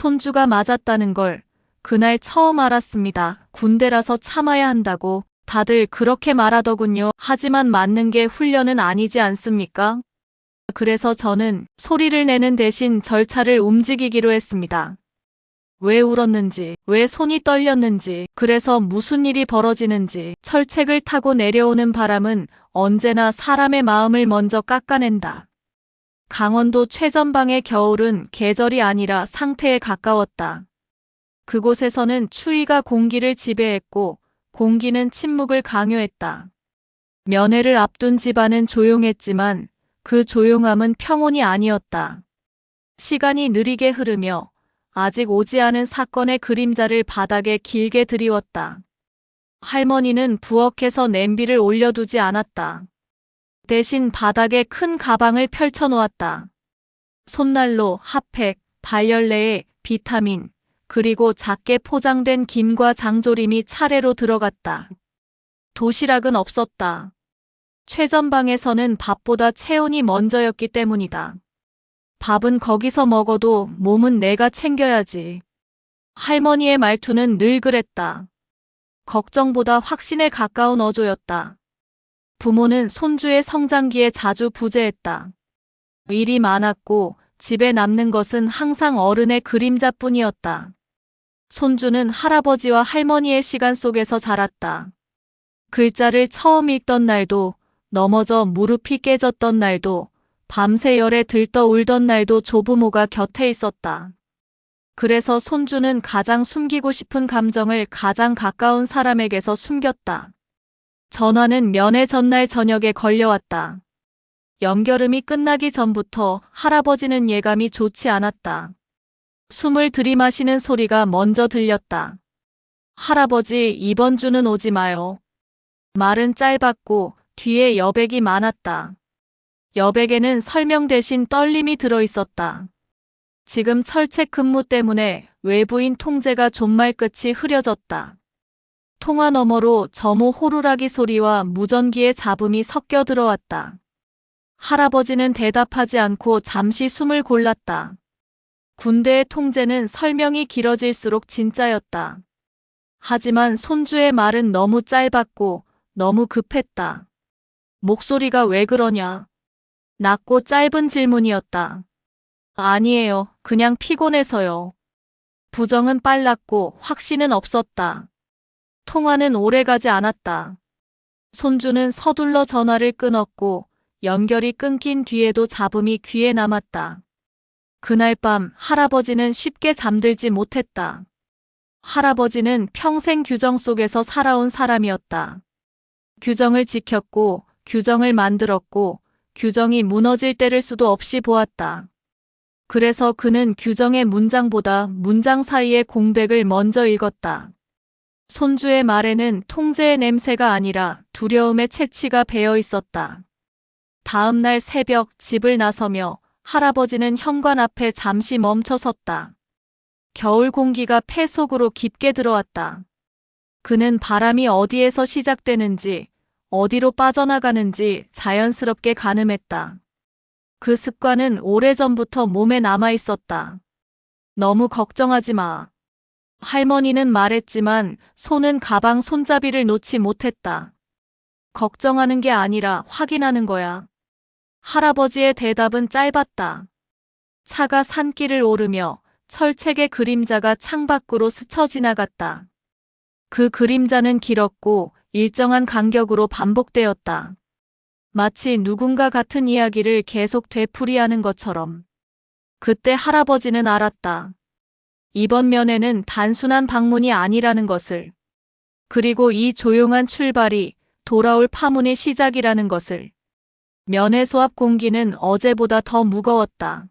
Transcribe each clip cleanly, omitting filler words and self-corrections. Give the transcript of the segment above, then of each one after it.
손주가 맞았다는 걸 그날 처음 알았습니다. 군대라서 참아야 한다고 다들 그렇게 말하더군요. 하지만 맞는 게 훈련은 아니지 않습니까? 그래서 저는 소리를 내는 대신 절차를 움직이기로 했습니다. 왜 울었는지, 왜 손이 떨렸는지, 그래서 무슨 일이 벌어지는지. 철책을 타고 내려오는 바람은 언제나 사람의 마음을 먼저 깎아낸다. 강원도 최전방의 겨울은 계절이 아니라 상태에 가까웠다. 그곳에서는 추위가 공기를 지배했고 공기는 침묵을 강요했다. 면회를 앞둔 집안은 조용했지만 그 조용함은 평온이 아니었다. 시간이 느리게 흐르며 아직 오지 않은 사건의 그림자를 바닥에 길게 드리웠다. 할머니는 부엌에서 냄비를 올려두지 않았다. 대신 바닥에 큰 가방을 펼쳐놓았다. 손난로, 핫팩, 발열레에 비타민, 그리고 작게 포장된 김과 장조림이 차례로 들어갔다. 도시락은 없었다. 최전방에서는 밥보다 체온이 먼저였기 때문이다. 밥은 거기서 먹어도 몸은 내가 챙겨야지. 할머니의 말투는 늘 그랬다. 걱정보다 확신에 가까운 어조였다. 부모는 손주의 성장기에 자주 부재했다. 일이 많았고 집에 남는 것은 항상 어른의 그림자뿐이었다. 손주는 할아버지와 할머니의 시간 속에서 자랐다. 글자를 처음 읽던 날도, 넘어져 무릎이 깨졌던 날도, 밤새 열에 들떠 울던 날도 조부모가 곁에 있었다. 그래서 손주는 가장 숨기고 싶은 감정을 가장 가까운 사람에게서 숨겼다. 전화는 면회 전날 저녁에 걸려왔다. 연결음이 끝나기 전부터 할아버지는 예감이 좋지 않았다. 숨을 들이마시는 소리가 먼저 들렸다. 할아버지, 이번 주는 오지 마요. 말은 짧았고 뒤에 여백이 많았다. 여백에는 설명 대신 떨림이 들어있었다. 지금 철책 근무 때문에 외부인 통제가 존말 끝이 흐려졌다. 통화 너머로 점호 호루라기 소리와 무전기의 잡음이 섞여 들어왔다. 할아버지는 대답하지 않고 잠시 숨을 골랐다. 군대의 통제는 설명이 길어질수록 진짜였다. 하지만 손주의 말은 너무 짧았고 너무 급했다. 목소리가 왜 그러냐? 낮고 짧은 질문이었다. 아니에요. 그냥 피곤해서요. 부정은 빨랐고 확신은 없었다. 통화는 오래가지 않았다. 손주는 서둘러 전화를 끊었고 연결이 끊긴 뒤에도 잡음이 귀에 남았다. 그날 밤 할아버지는 쉽게 잠들지 못했다. 할아버지는 평생 규정 속에서 살아온 사람이었다. 규정을 지켰고 규정을 만들었고 규정이 무너질 때를 수도 없이 보았다. 그래서 그는 규정의 문장보다 문장 사이의 공백을 먼저 읽었다. 손주의 말에는 통제의 냄새가 아니라 두려움의 채취가 배어 있었다. 다음 날 새벽 집을 나서며 할아버지는 현관 앞에 잠시 멈춰 섰다. 겨울 공기가 폐 속으로 깊게 들어왔다. 그는 바람이 어디에서 시작되는지, 어디로 빠져나가는지 자연스럽게 가늠했다. 그 습관은 오래전부터 몸에 남아 있었다. 너무 걱정하지 마. 할머니는 말했지만 손은 가방 손잡이를 놓지 못했다. 걱정하는 게 아니라 확인하는 거야. 할아버지의 대답은 짧았다. 차가 산길을 오르며 철책의 그림자가 창밖으로 스쳐 지나갔다. 그 그림자는 길었고 일정한 간격으로 반복되었다. 마치 누군가 같은 이야기를 계속 되풀이하는 것처럼. 그때 할아버지는 알았다. 이번 면회는 단순한 방문이 아니라는 것을. 그리고 이 조용한 출발이 돌아올 파문의 시작이라는 것을. 면회소 앞 공기는 어제보다 더 무거웠다.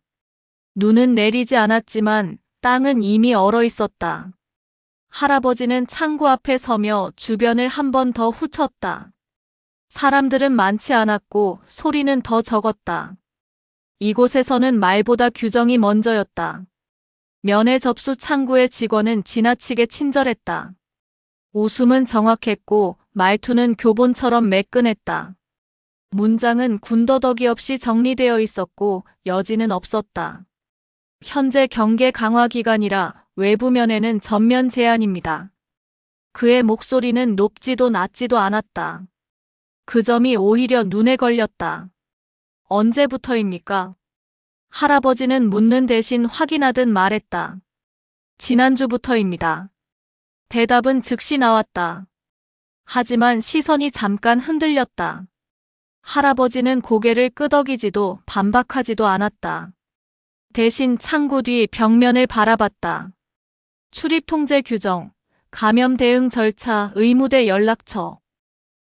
눈은 내리지 않았지만 땅은 이미 얼어 있었다. 할아버지는 창구 앞에 서며 주변을 한 번 더 훑었다. 사람들은 많지 않았고 소리는 더 적었다. 이곳에서는 말보다 규정이 먼저였다. 면회 접수 창구의 직원은 지나치게 친절했다. 웃음은 정확했고 말투는 교본처럼 매끈했다. 문장은 군더더기 없이 정리되어 있었고 여지는 없었다. 현재 경계 강화 기간이라 외부 면에는 전면 제한입니다. 그의 목소리는 높지도 낮지도 않았다. 그 점이 오히려 눈에 걸렸다. 언제부터입니까? 할아버지는 묻는 대신 확인하듯 말했다. 지난주부터입니다. 대답은 즉시 나왔다. 하지만 시선이 잠깐 흔들렸다. 할아버지는 고개를 끄덕이지도 반박하지도 않았다. 대신 창구 뒤 벽면을 바라봤다. 출입 통제 규정, 감염 대응 절차, 의무대 연락처.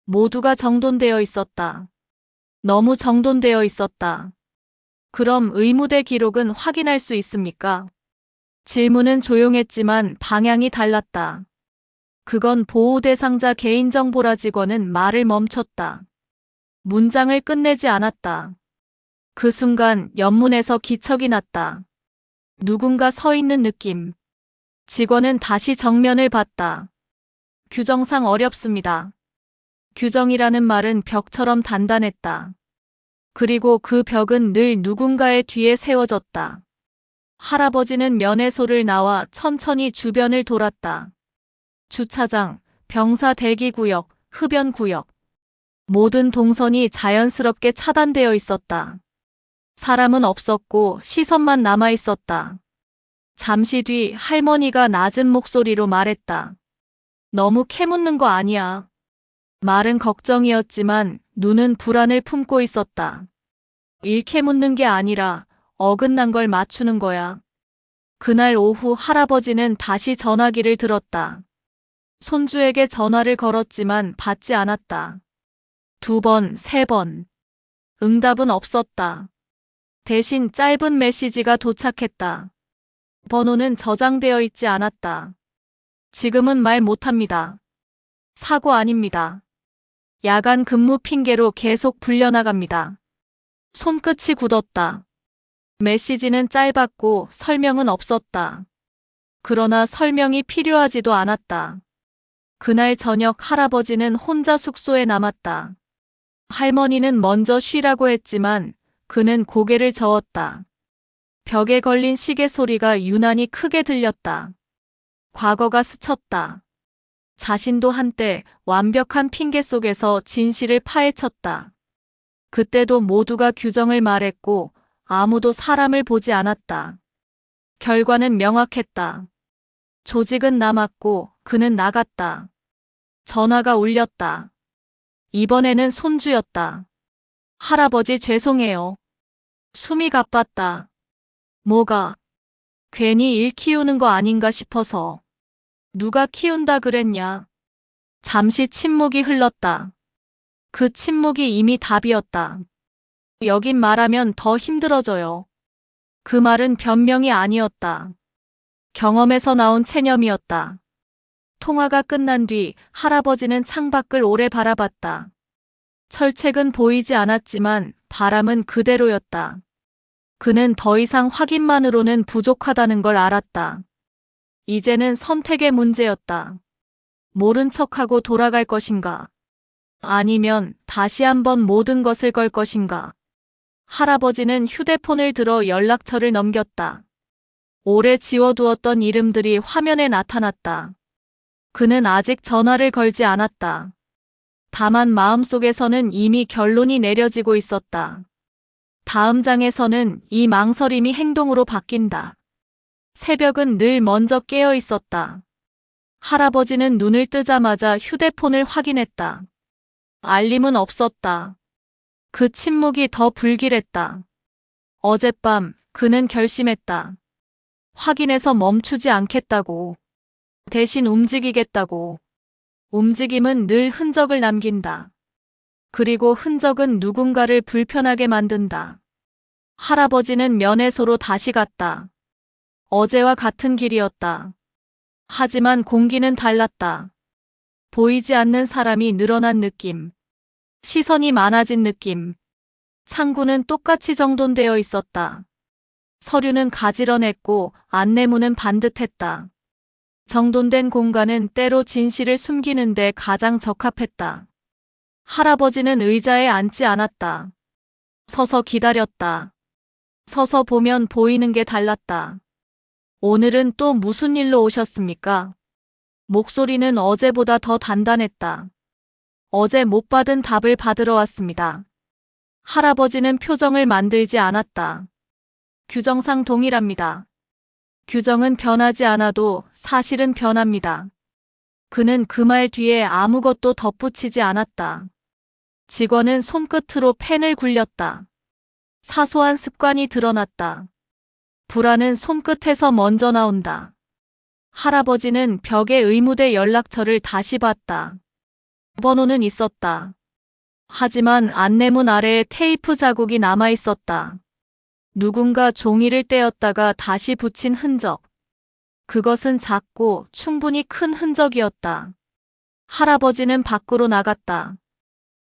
모두가 정돈되어 있었다. 너무 정돈되어 있었다. 그럼 의무대 기록은 확인할 수 있습니까? 질문은 조용했지만 방향이 달랐다. 그건 보호 대상자 개인정보라. 직원은 말을 멈췄다. 문장을 끝내지 않았다. 그 순간 옆문에서 기척이 났다. 누군가 서 있는 느낌. 직원은 다시 정면을 봤다. 규정상 어렵습니다. 규정이라는 말은 벽처럼 단단했다. 그리고 그 벽은 늘 누군가의 뒤에 세워졌다. 할아버지는 면회소를 나와 천천히 주변을 돌았다. 주차장, 병사 대기구역, 흡연구역. 모든 동선이 자연스럽게 차단되어 있었다. 사람은 없었고 시선만 남아 있었다. 잠시 뒤 할머니가 낮은 목소리로 말했다. 너무 캐묻는 거 아니야. 말은 걱정이었지만 눈은 불안을 품고 있었다. 일 캐묻는 게 아니라 어긋난 걸 맞추는 거야. 그날 오후 할아버지는 다시 전화기를 들었다. 손주에게 전화를 걸었지만 받지 않았다. 2번, 3번. 응답은 없었다. 대신 짧은 메시지가 도착했다. 번호는 저장되어 있지 않았다. 지금은 말 못합니다. 사고 아닙니다. 야간 근무 핑계로 계속 불려나갑니다. 손끝이 굳었다. 메시지는 짧았고 설명은 없었다. 그러나 설명이 필요하지도 않았다. 그날 저녁 할아버지는 혼자 숙소에 남았다. 할머니는 먼저 쉬라고 했지만 그는 고개를 저었다. 벽에 걸린 시계 소리가 유난히 크게 들렸다. 과거가 스쳤다. 자신도 한때 완벽한 핑계 속에서 진실을 파헤쳤다. 그때도 모두가 규정을 말했고 아무도 사람을 보지 않았다. 결과는 명확했다. 조직은 남았고 그는 나갔다. 전화가 울렸다. 이번에는 손주였다. 할아버지 죄송해요. 숨이 가빴다. 뭐가? 괜히 일 키우는 거 아닌가 싶어서. 누가 키운다 그랬냐? 잠시 침묵이 흘렀다. 그 침묵이 이미 답이었다. 여긴 말하면 더 힘들어져요. 그 말은 변명이 아니었다. 경험에서 나온 체념이었다. 통화가 끝난 뒤 할아버지는 창밖을 오래 바라봤다. 철책은 보이지 않았지만 바람은 그대로였다. 그는 더 이상 확인만으로는 부족하다는 걸 알았다. 이제는 선택의 문제였다. 모른 척하고 돌아갈 것인가? 아니면 다시 한번 모든 것을 걸 것인가? 할아버지는 휴대폰을 들어 연락처를 넘겼다. 오래 지워두었던 이름들이 화면에 나타났다. 그는 아직 전화를 걸지 않았다. 다만 마음속에서는 이미 결론이 내려지고 있었다. 다음 장에서는 이 망설임이 행동으로 바뀐다. 새벽은 늘 먼저 깨어 있었다. 할아버지는 눈을 뜨자마자 휴대폰을 확인했다. 알림은 없었다. 그 침묵이 더 불길했다. 어젯밤 그는 결심했다. 확인해서 멈추지 않겠다고. 대신 움직이겠다고. 움직임은 늘 흔적을 남긴다. 그리고 흔적은 누군가를 불편하게 만든다. 할아버지는 면회소로 다시 갔다. 어제와 같은 길이었다. 하지만 공기는 달랐다. 보이지 않는 사람이 늘어난 느낌. 시선이 많아진 느낌. 창구는 똑같이 정돈되어 있었다. 서류는 가지런했고 안내문은 반듯했다. 정돈된 공간은 때로 진실을 숨기는데 가장 적합했다. 할아버지는 의자에 앉지 않았다. 서서 기다렸다. 서서 보면 보이는 게 달랐다. 오늘은 또 무슨 일로 오셨습니까? 목소리는 어제보다 더 단단했다. 어제 못 받은 답을 받으러 왔습니다. 할아버지는 표정을 만들지 않았다. 규정상 동일합니다. 규정은 변하지 않아도 사실은 변합니다. 그는 그 말 뒤에 아무것도 덧붙이지 않았다. 직원은 손끝으로 펜을 굴렸다. 사소한 습관이 드러났다. 불안은 손끝에서 먼저 나온다. 할아버지는 벽에 의무대 연락처를 다시 봤다. 번호는 있었다. 하지만 안내문 아래에 테이프 자국이 남아 있었다. 누군가 종이를 떼었다가 다시 붙인 흔적. 그것은 작고 충분히 큰 흔적이었다. 할아버지는 밖으로 나갔다.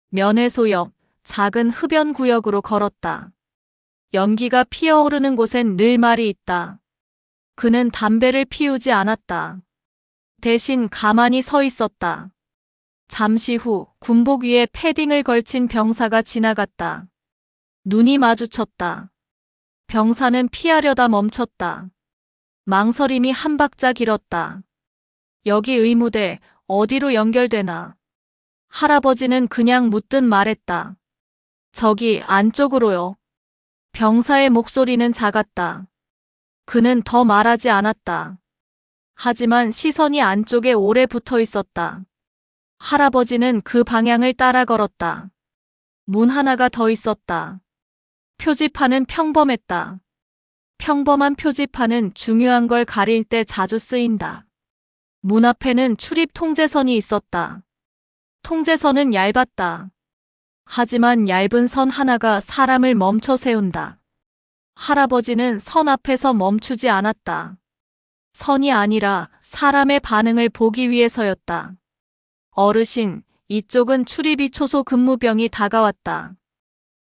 면회소 옆 작은 흡연 구역으로 걸었다. 연기가 피어오르는 곳엔 늘 말이 있다. 그는 담배를 피우지 않았다. 대신 가만히 서 있었다. 잠시 후 군복 위에 패딩을 걸친 병사가 지나갔다. 눈이 마주쳤다. 병사는 피하려다 멈췄다. 망설임이 한 박자 길었다. 여기 의무대 어디로 연결되나? 할아버지는 그냥 묻듯 말했다. 저기 안쪽으로요. 병사의 목소리는 작았다. 그는 더 말하지 않았다. 하지만 시선이 안쪽에 오래 붙어 있었다. 할아버지는 그 방향을 따라 걸었다. 문 하나가 더 있었다. 표지판은 평범했다. 평범한 표지판은 중요한 걸 가릴 때 자주 쓰인다. 문 앞에는 출입 통제선이 있었다. 통제선은 얇았다. 하지만 얇은 선 하나가 사람을 멈춰 세운다. 할아버지는 선 앞에서 멈추지 않았다. 선이 아니라 사람의 반응을 보기 위해서였다. 어르신, 이쪽은 출입이 초소 근무병이 다가왔다.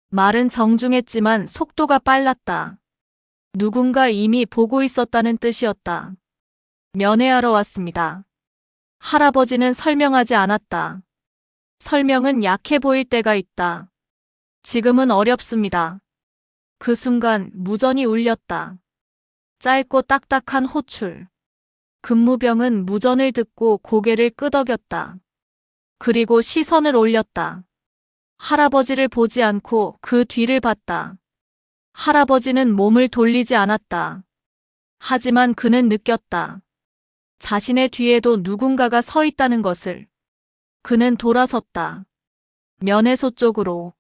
말은 정중했지만 속도가 빨랐다. 누군가 이미 보고 있었다는 뜻이었다. 면회하러 왔습니다. 할아버지는 설명하지 않았다. 설명은 약해 보일 때가 있다. 지금은 어렵습니다. 그 순간 무전이 울렸다. 짧고 딱딱한 호출. 근무병은 무전을 듣고 고개를 끄덕였다. 그리고 시선을 올렸다. 할아버지를 보지 않고 그 뒤를 봤다. 할아버지는 몸을 돌리지 않았다. 하지만 그는 느꼈다. 자신의 뒤에도 누군가가 서 있다는 것을. 그는 돌아섰다. 면회소 쪽으로.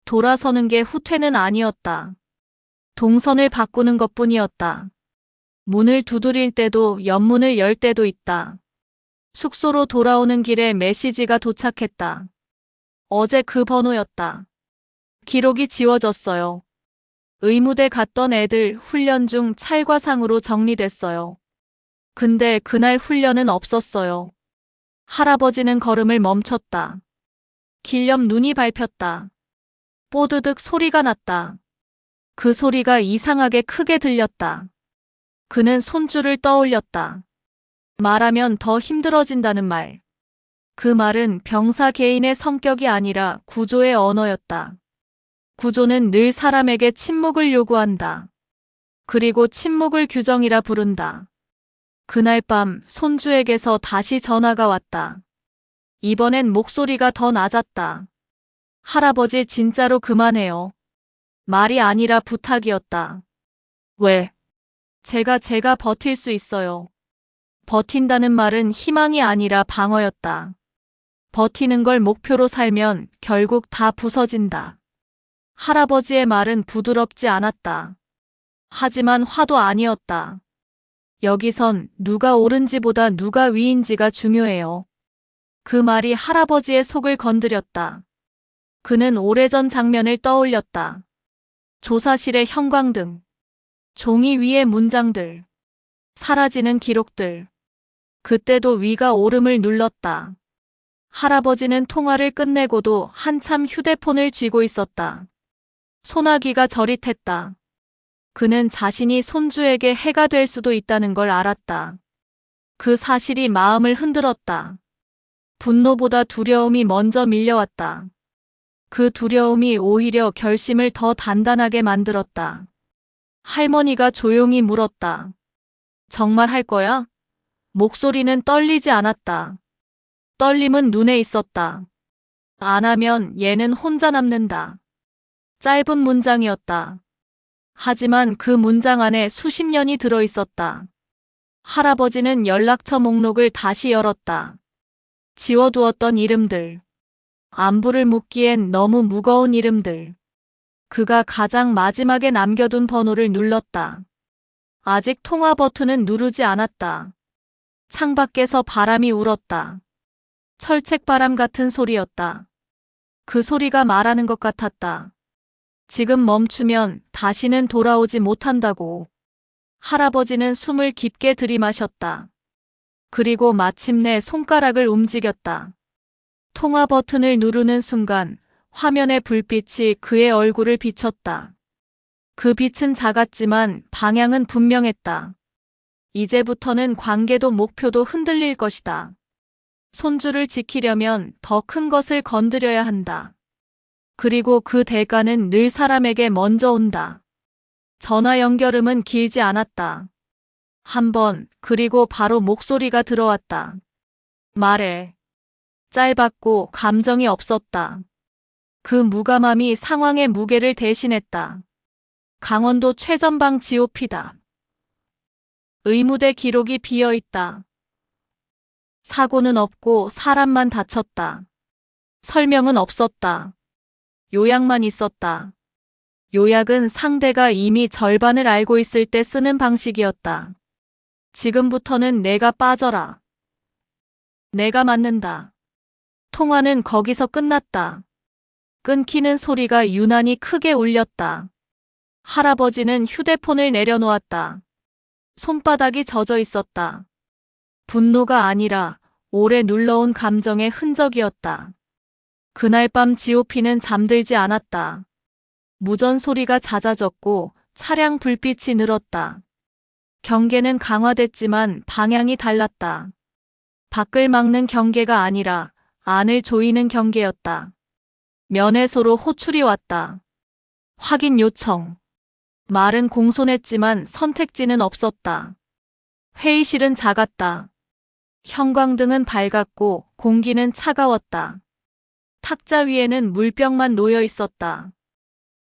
돌아서는 게 후퇴는 아니었다. 동선을 바꾸는 것뿐이었다. 문을 두드릴 때도 옆문을 열 때도 있다. 숙소로 돌아오는 길에 메시지가 도착했다. 어제 그 번호였다. 기록이 지워졌어요. 의무대 갔던 애들 훈련 중 찰과상으로 정리됐어요. 근데 그날 훈련은 없었어요. 할아버지는 걸음을 멈췄다. 길 옆 눈이 밟혔다. 뽀드득 소리가 났다. 그 소리가 이상하게 크게 들렸다. 그는 손줄을 떠올렸다. 말하면 더 힘들어진다는 말. 그 말은 병사 개인의 성격이 아니라 구조의 언어였다. 구조는 늘 사람에게 침묵을 요구한다. 그리고 침묵을 규정이라 부른다. 그날 밤 손주에게서 다시 전화가 왔다. 이번엔 목소리가 더 낮았다. 할아버지 진짜로 그만해요. 말이 아니라 부탁이었다. 왜? 제가 버틸 수 있어요. 버틴다는 말은 희망이 아니라 방어였다. 버티는 걸 목표로 살면 결국 다 부서진다. 할아버지의 말은 부드럽지 않았다. 하지만 화도 아니었다. 여기선 누가 옳은지보다 누가 위인지가 중요해요. 그 말이 할아버지의 속을 건드렸다. 그는 오래전 장면을 떠올렸다. 조사실의 형광등, 종이 위의 문장들, 사라지는 기록들. 그때도 위가 오름을 눌렀다. 할아버지는 통화를 끝내고도 한참 휴대폰을 쥐고 있었다. 소나기가 저릿했다. 그는 자신이 손주에게 해가 될 수도 있다는 걸 알았다. 그 사실이 마음을 흔들었다. 분노보다 두려움이 먼저 밀려왔다. 그 두려움이 오히려 결심을 더 단단하게 만들었다. 할머니가 조용히 물었다. 정말 할 거야? 목소리는 떨리지 않았다. 떨림은 눈에 있었다. 안 하면 얘는 혼자 남는다. 짧은 문장이었다. 하지만 그 문장 안에 수십 년이 들어 있었다. 할아버지는 연락처 목록을 다시 열었다. 지워두었던 이름들. 안부를 묻기엔 너무 무거운 이름들. 그가 가장 마지막에 남겨둔 번호를 눌렀다. 아직 통화 버튼은 누르지 않았다. 창밖에서 바람이 울었다. 철책바람 같은 소리였다. 그 소리가 말하는 것 같았다. 지금 멈추면 다시는 돌아오지 못한다고. 할아버지는 숨을 깊게 들이마셨다. 그리고 마침내 손가락을 움직였다. 통화 버튼을 누르는 순간 화면의 불빛이 그의 얼굴을 비췄다. 그 빛은 작았지만 방향은 분명했다. 이제부터는 관계도 목표도 흔들릴 것이다. 손주를 지키려면 더 큰 것을 건드려야 한다. 그리고 그 대가는 늘 사람에게 먼저 온다. 전화 연결음은 길지 않았다. 한 번, 그리고 바로 목소리가 들어왔다. 말해. 짧았고 감정이 없었다. 그 무감함이 상황의 무게를 대신했다. 강원도 최전방 GOP다. 의무대 기록이 비어있다. 사고는 없고 사람만 다쳤다. 설명은 없었다. 요약만 있었다. 요약은 상대가 이미 절반을 알고 있을 때 쓰는 방식이었다. 지금부터는 내가 빠져라. 내가 맞는다. 통화는 거기서 끝났다. 끊기는 소리가 유난히 크게 울렸다. 할아버지는 휴대폰을 내려놓았다. 손바닥이 젖어 있었다. 분노가 아니라 오래 눌러온 감정의 흔적이었다. 그날 밤 GOP는 잠들지 않았다. 무전 소리가 잦아졌고 차량 불빛이 늘었다. 경계는 강화됐지만 방향이 달랐다. 밖을 막는 경계가 아니라 안을 조이는 경계였다. 면회소로 호출이 왔다. 확인 요청. 말은 공손했지만 선택지는 없었다. 회의실은 작았다. 형광등은 밝았고 공기는 차가웠다. 탁자 위에는 물병만 놓여 있었다.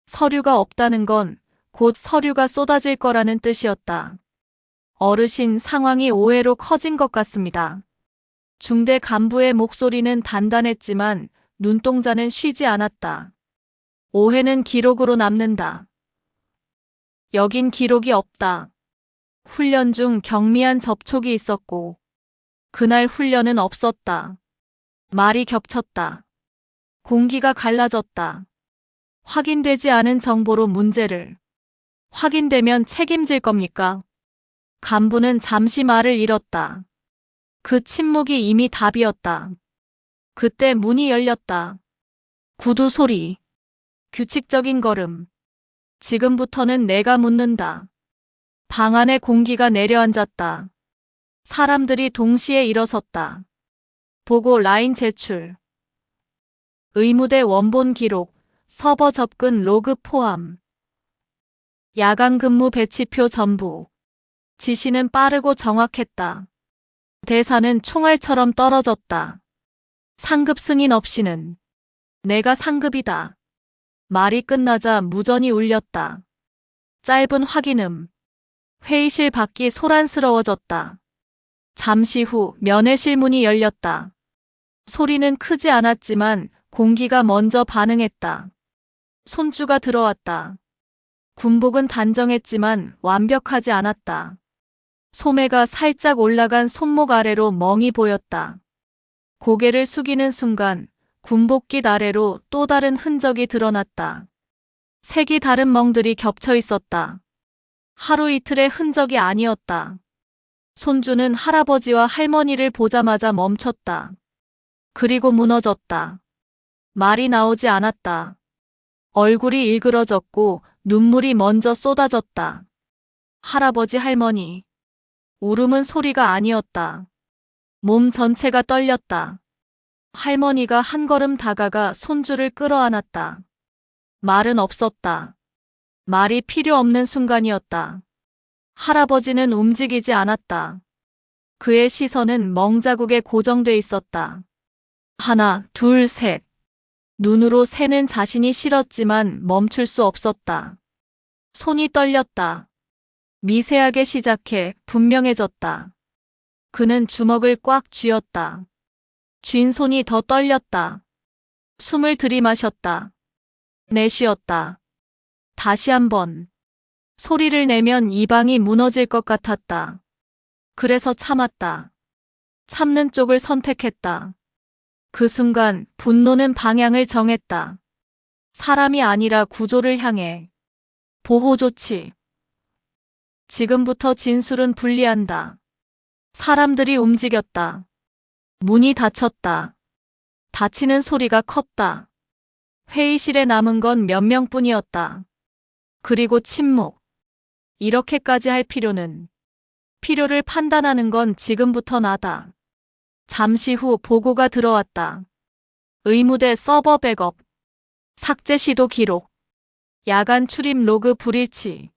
서류가 없다는 건 곧 서류가 쏟아질 거라는 뜻이었다. 어르신, 상황이 오해로 커진 것 같습니다. 중대 간부의 목소리는 단단했지만 눈동자는 쉬지 않았다. 오해는 기록으로 남는다. 여긴 기록이 없다. 훈련 중 경미한 접촉이 있었고 그날 훈련은 없었다. 말이 겹쳤다. 공기가 갈라졌다. 확인되지 않은 정보로 문제를. 확인되면 책임질 겁니까? 간부는 잠시 말을 잃었다. 그 침묵이 이미 답이었다. 그때 문이 열렸다. 구두 소리. 규칙적인 걸음. 지금부터는 내가 묻는다. 방 안에 공기가 내려앉았다. 사람들이 동시에 일어섰다. 보고 라인 제출. 의무대 원본 기록, 서버 접근 로그 포함. 야간 근무 배치표 전부. 지시는 빠르고 정확했다. 대사는 총알처럼 떨어졌다. 상급 승인 없이는. 내가 상급이다. 말이 끝나자 무전이 울렸다. 짧은 확인음. 회의실 밖이 소란스러워졌다. 잠시 후 면회실 문이 열렸다. 소리는 크지 않았지만 공기가 먼저 반응했다. 손주가 들어왔다. 군복은 단정했지만 완벽하지 않았다. 소매가 살짝 올라간 손목 아래로 멍이 보였다. 고개를 숙이는 순간 군복깃 아래로 또 다른 흔적이 드러났다. 색이 다른 멍들이 겹쳐 있었다. 하루 이틀의 흔적이 아니었다. 손주는 할아버지와 할머니를 보자마자 멈췄다. 그리고 무너졌다. 말이 나오지 않았다. 얼굴이 일그러졌고 눈물이 먼저 쏟아졌다. 할아버지, 할머니. 울음은 소리가 아니었다. 몸 전체가 떨렸다. 할머니가 한 걸음 다가가 손주를 끌어안았다. 말은 없었다. 말이 필요 없는 순간이었다. 할아버지는 움직이지 않았다. 그의 시선은 멍자국에 고정돼 있었다. 하나, 둘, 셋. 눈으로 세는 자신이 싫었지만 멈출 수 없었다. 손이 떨렸다. 미세하게 시작해 분명해졌다. 그는 주먹을 꽉 쥐었다. 쥔 손이 더 떨렸다. 숨을 들이마셨다. 내쉬었다. 다시 한번. 소리를 내면 이방이 무너질 것 같았다. 그래서 참았다. 참는 쪽을 선택했다. 그 순간 분노는 방향을 정했다. 사람이 아니라 구조를 향해. 보호 조치. 지금부터 진술은 분리한다. 사람들이 움직였다. 문이 닫혔다. 닫히는 소리가 컸다. 회의실에 남은 건 몇 명뿐이었다. 그리고 침묵. 이렇게까지 할 필요는. 필요를 판단하는 건 지금부터 나다. 잠시 후 보고가 들어왔다. 의무대 서버 백업. 삭제 시도 기록. 야간 출입 로그 불일치.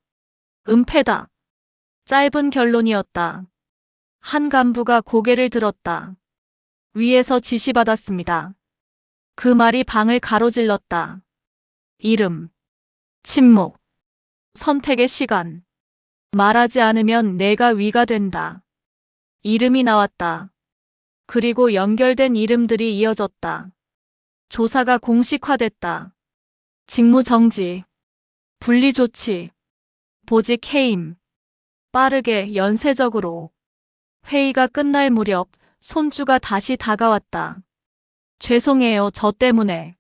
은폐다. 짧은 결론이었다. 한 간부가 고개를 들었다. 위에서 지시받았습니다. 그 말이 방을 가로질렀다. 이름. 침묵. 선택의 시간. 말하지 않으면 내가 위가 된다. 이름이 나왔다. 그리고 연결된 이름들이 이어졌다. 조사가 공식화됐다. 직무 정지. 분리 조치. 보직 해임. 빠르게 연쇄적으로. 회의가 끝날 무렵 손주가 다시 다가왔다. 죄송해요, 저 때문에.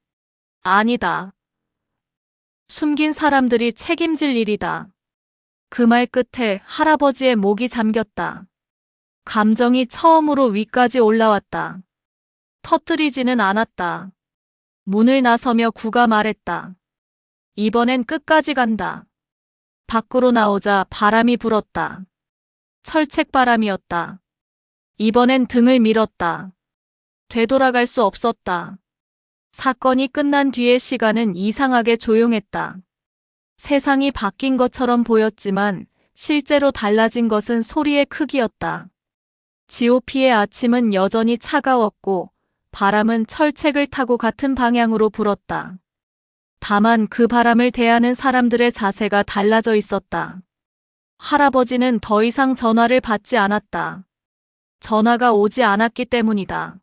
아니다. 숨긴 사람들이 책임질 일이다. 그 말 끝에 할아버지의 목이 잠겼다. 감정이 처음으로 위까지 올라왔다. 터뜨리지는 않았다. 문을 나서며 구가 말했다. 이번엔 끝까지 간다. 밖으로 나오자 바람이 불었다. 철책바람이었다. 이번엔 등을 밀었다. 되돌아갈 수 없었다. 사건이 끝난 뒤의 시간은 이상하게 조용했다. 세상이 바뀐 것처럼 보였지만 실제로 달라진 것은 소리의 크기였다. GOP의 아침은 여전히 차가웠고 바람은 철책을 타고 같은 방향으로 불었다. 다만 그 바람을 대하는 사람들의 자세가 달라져 있었다. 할아버지는 더 이상 전화를 받지 않았다. 전화가 오지 않았기 때문이다.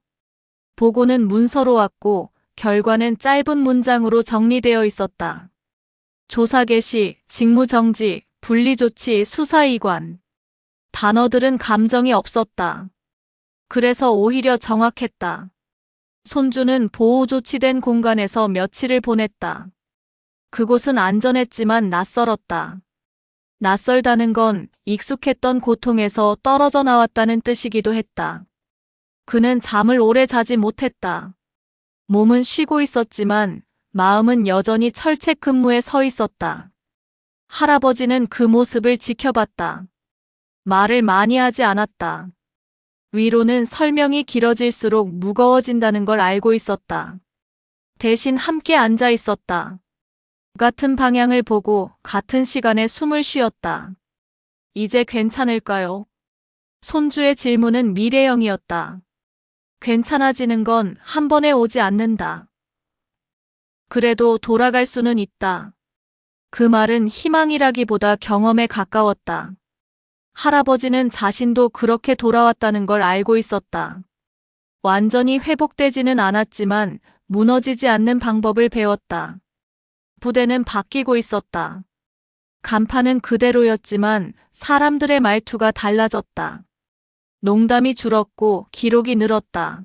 보고는 문서로 왔고 결과는 짧은 문장으로 정리되어 있었다. 조사 개시, 직무 정지, 분리 조치, 수사 이관. 단어들은 감정이 없었다. 그래서 오히려 정확했다. 손주는 보호 조치된 공간에서 며칠을 보냈다. 그곳은 안전했지만 낯설었다. 낯설다는 건 익숙했던 고통에서 떨어져 나왔다는 뜻이기도 했다. 그는 잠을 오래 자지 못했다. 몸은 쉬고 있었지만 마음은 여전히 철책 근무에 서 있었다. 할아버지는 그 모습을 지켜봤다. 말을 많이 하지 않았다. 위로는 설명이 길어질수록 무거워진다는 걸 알고 있었다. 대신 함께 앉아 있었다. 같은 방향을 보고 같은 시간에 숨을 쉬었다. 이제 괜찮을까요? 손주의 질문은 미래형이었다. 괜찮아지는 건 한 번에 오지 않는다. 그래도 돌아갈 수는 있다. 그 말은 희망이라기보다 경험에 가까웠다. 할아버지는 자신도 그렇게 돌아왔다는 걸 알고 있었다. 완전히 회복되지는 않았지만 무너지지 않는 방법을 배웠다. 부대는 바뀌고 있었다. 간판은 그대로였지만 사람들의 말투가 달라졌다. 농담이 줄었고 기록이 늘었다.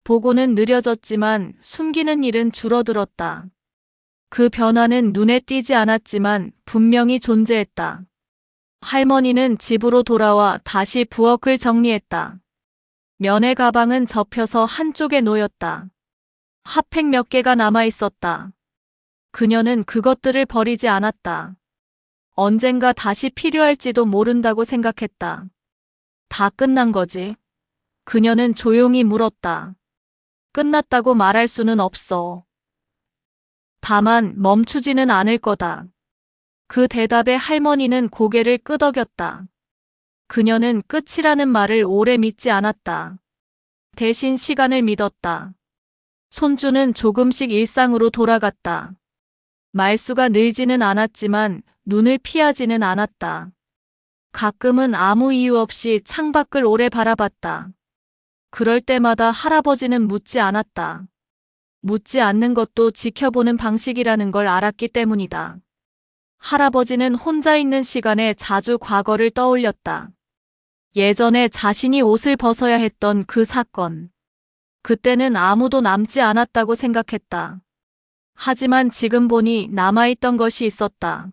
보고는 느려졌지만 숨기는 일은 줄어들었다. 그 변화는 눈에 띄지 않았지만 분명히 존재했다. 할머니는 집으로 돌아와 다시 부엌을 정리했다. 면의 가방은 접혀서 한쪽에 놓였다. 핫팩 몇 개가 남아 있었다. 그녀는 그것들을 버리지 않았다. 언젠가 다시 필요할지도 모른다고 생각했다. 다 끝난 거지? 그녀는 조용히 물었다. 끝났다고 말할 수는 없어. 다만 멈추지는 않을 거다. 그 대답에 할머니는 고개를 끄덕였다. 그녀는 끝이라는 말을 오래 믿지 않았다. 대신 시간을 믿었다. 손주는 조금씩 일상으로 돌아갔다. 말수가 늘지는 않았지만 눈을 피하지는 않았다. 가끔은 아무 이유 없이 창밖을 오래 바라봤다. 그럴 때마다 할아버지는 묻지 않았다. 묻지 않는 것도 지켜보는 방식이라는 걸 알았기 때문이다. 할아버지는 혼자 있는 시간에 자주 과거를 떠올렸다. 예전에 자신이 옷을 벗어야 했던 그 사건. 그때는 아무도 남지 않았다고 생각했다. 하지만 지금 보니 남아있던 것이 있었다.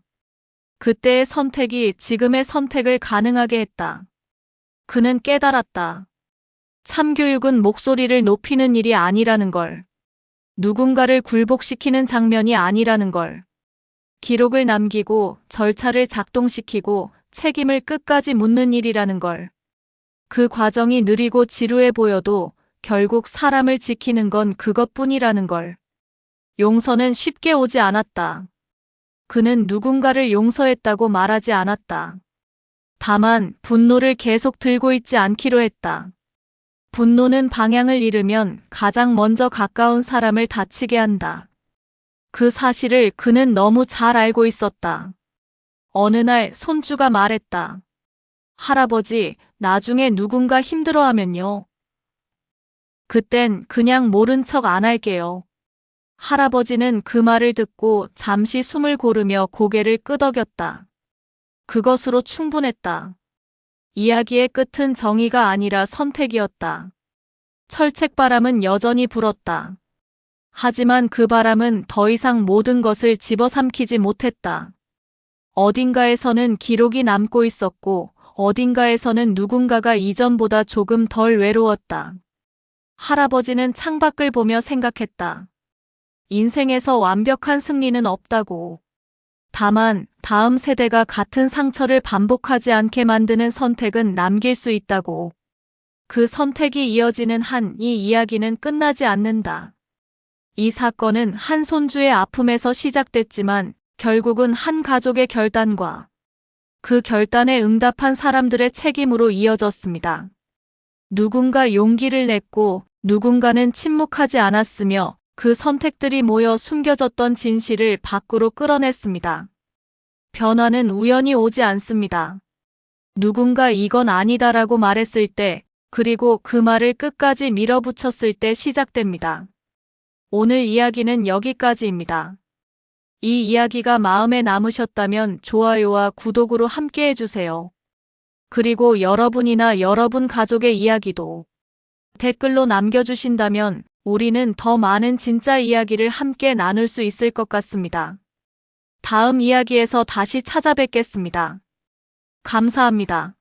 그때의 선택이 지금의 선택을 가능하게 했다. 그는 깨달았다. 참교육은 목소리를 높이는 일이 아니라는 걸. 누군가를 굴복시키는 장면이 아니라는 걸. 기록을 남기고 절차를 작동시키고 책임을 끝까지 묻는 일이라는 걸. 그 과정이 느리고 지루해 보여도 결국 사람을 지키는 건 그것뿐이라는 걸. 용서는 쉽게 오지 않았다. 그는 누군가를 용서했다고 말하지 않았다. 다만 분노를 계속 들고 있지 않기로 했다. 분노는 방향을 잃으면 가장 먼저 가까운 사람을 다치게 한다. 그 사실을 그는 너무 잘 알고 있었다. 어느 날 손주가 말했다. 할아버지, 나중에 누군가 힘들어하면요. 그땐 그냥 모른 척 안 할게요. 할아버지는 그 말을 듣고 잠시 숨을 고르며 고개를 끄덕였다. 그것으로 충분했다. 이야기의 끝은 정의가 아니라 선택이었다. 철책바람은 여전히 불었다. 하지만 그 바람은 더 이상 모든 것을 집어삼키지 못했다. 어딘가에서는 기록이 남고 있었고 어딘가에서는 누군가가 이전보다 조금 덜 외로웠다. 할아버지는 창밖을 보며 생각했다. 인생에서 완벽한 승리는 없다고. 다만 다음 세대가 같은 상처를 반복하지 않게 만드는 선택은 남길 수 있다고. 그 선택이 이어지는 한 이 이야기는 끝나지 않는다. 이 사건은 한 손주의 아픔에서 시작됐지만 결국은 한 가족의 결단과 그 결단에 응답한 사람들의 책임으로 이어졌습니다. 누군가 용기를 냈고 누군가는 침묵하지 않았으며 그 선택들이 모여 숨겨졌던 진실을 밖으로 끌어냈습니다. 변화는 우연히 오지 않습니다. 누군가 이건 아니다라고 말했을 때, 그리고 그 말을 끝까지 밀어붙였을 때 시작됩니다. 오늘 이야기는 여기까지입니다. 이 이야기가 마음에 남으셨다면 좋아요와 구독으로 함께 해주세요. 그리고 여러분이나 여러분 가족의 이야기도 댓글로 남겨주신다면 우리는 더 많은 진짜 이야기를 함께 나눌 수 있을 것 같습니다. 다음 이야기에서 다시 찾아뵙겠습니다. 감사합니다.